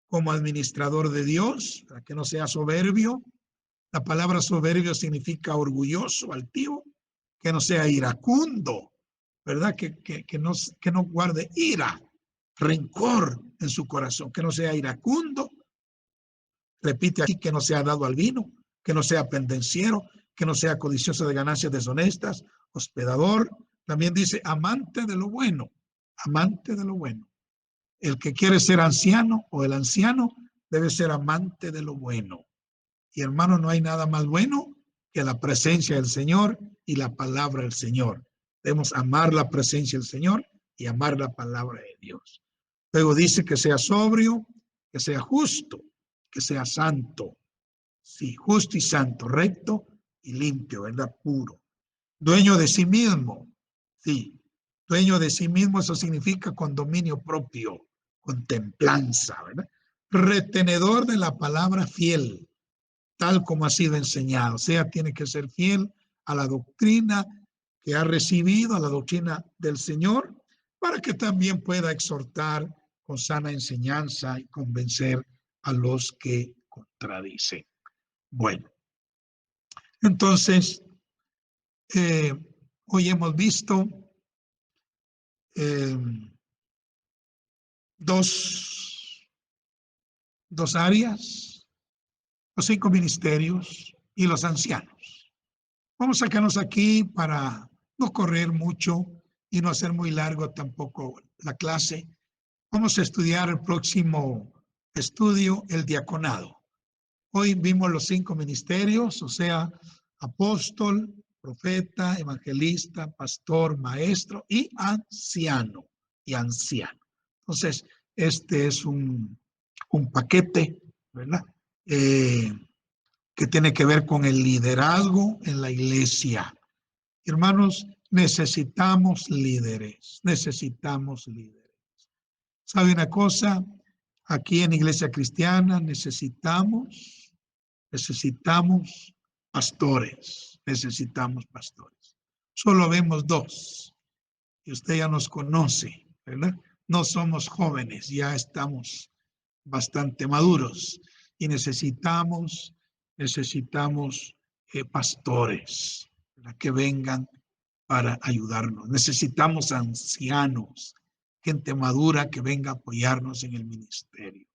como administrador de Dios, para que no sea soberbio. La palabra soberbio significa orgulloso, altivo, que no sea iracundo, ¿verdad? Que no guarde ira, rencor en su corazón, que no sea iracundo. Repite aquí que no sea dado al vino, que no sea pendenciero, que no sea codicioso de ganancias deshonestas, hospedador. También dice amante de lo bueno, amante de lo bueno. El que quiere ser anciano o el anciano debe ser amante de lo bueno. Y hermano, no hay nada más bueno que la presencia del Señor y la palabra del Señor. Debemos amar la presencia del Señor y amar la palabra de Dios. Luego dice que sea sobrio, que sea justo, que sea santo. Sí, justo y santo, recto y limpio, ¿verdad? Puro. Dueño de sí mismo. Sí, dueño de sí mismo, eso significa con dominio propio, con templanza, ¿verdad? Retenedor de la palabra fiel, tal como ha sido enseñado. O sea, tiene que ser fiel a la doctrina que ha recibido, a la doctrina del Señor, para que también pueda exhortar con sana enseñanza y convencer a los que contradicen. Bueno, entonces, eh, hoy hemos visto eh, dos, dos áreas, los 5 ministerios y los ancianos. Vamos a sacarnos aquí para no correr mucho y no hacer muy largo tampoco la clase. Vamos a estudiar el próximo estudio, el diaconado. Hoy vimos los 5 ministerios, o sea, apóstol, profeta, evangelista, pastor, maestro y anciano. Y anciano. Entonces, este es un paquete, ¿verdad? Eh, que tiene que ver con el liderazgo en la iglesia. Hermanos, necesitamos líderes, necesitamos líderes. ¿Sabe una cosa? Aquí en Iglesia Cristiana necesitamos pastores, necesitamos pastores. Solo vemos 2 y usted ya nos conoce, ¿verdad? No somos jóvenes, ya estamos bastante maduros y necesitamos pastores, ¿verdad? Que vengan para ayudarnos. Necesitamos ancianos, gente madura que venga a apoyarnos en el ministerio.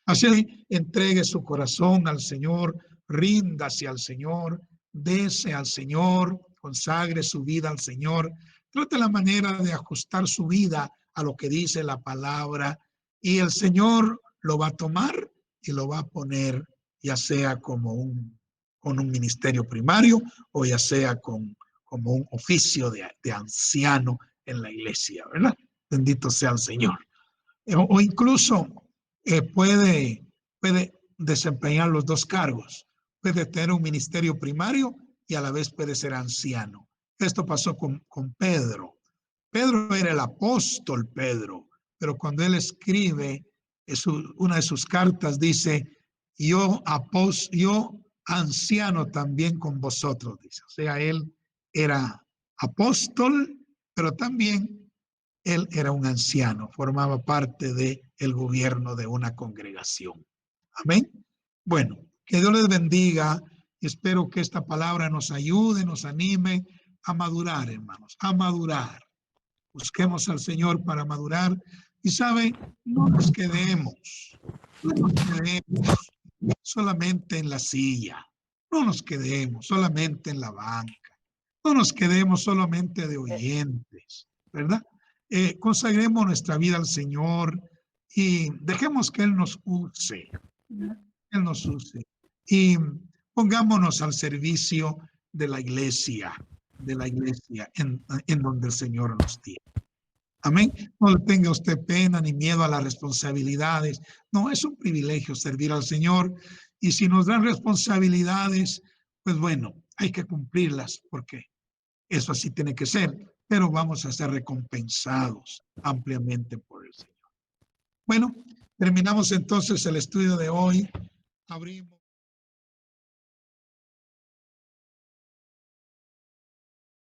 Así entregue su corazón al Señor, ríndase al Señor, dese al Señor, consagre su vida al Señor. Trate la manera de ajustar su vida a lo que dice la palabra y el Señor lo va a tomar y lo va a poner ya sea con un ministerio primario o ya sea como un oficio de anciano en la iglesia, ¿verdad? Bendito sea el Señor. O incluso puede desempeñar los 2 cargos. Puede tener un ministerio primario y a la vez puede ser anciano. Esto pasó con Pedro. Pedro era el apóstol Pedro, pero cuando él escribe una de sus cartas dice, yo anciano también con vosotros, dice. O sea, él era apóstol, pero también él era un anciano, formaba parte del gobierno de una congregación. Amén. Bueno, que Dios les bendiga y espero que esta palabra nos ayude, nos anime a madurar, hermanos, a madurar. Busquemos al Señor para madurar y sabe, no nos quedemos solamente en la silla, no nos quedemos solamente en la banca, no nos quedemos solamente de oyentes, ¿verdad? Consagremos nuestra vida al Señor y dejemos que Él nos use, Él nos use y pongámonos al servicio de la iglesia en donde el Señor nos tiene. Amén. No le tenga usted pena ni miedo a las responsabilidades. No, es un privilegio servir al Señor. Y si nos dan responsabilidades, pues bueno, hay que cumplirlas porque eso así tiene que ser. Pero vamos a ser recompensados ampliamente por el Señor. Bueno, terminamos entonces el estudio de hoy. Abrimos.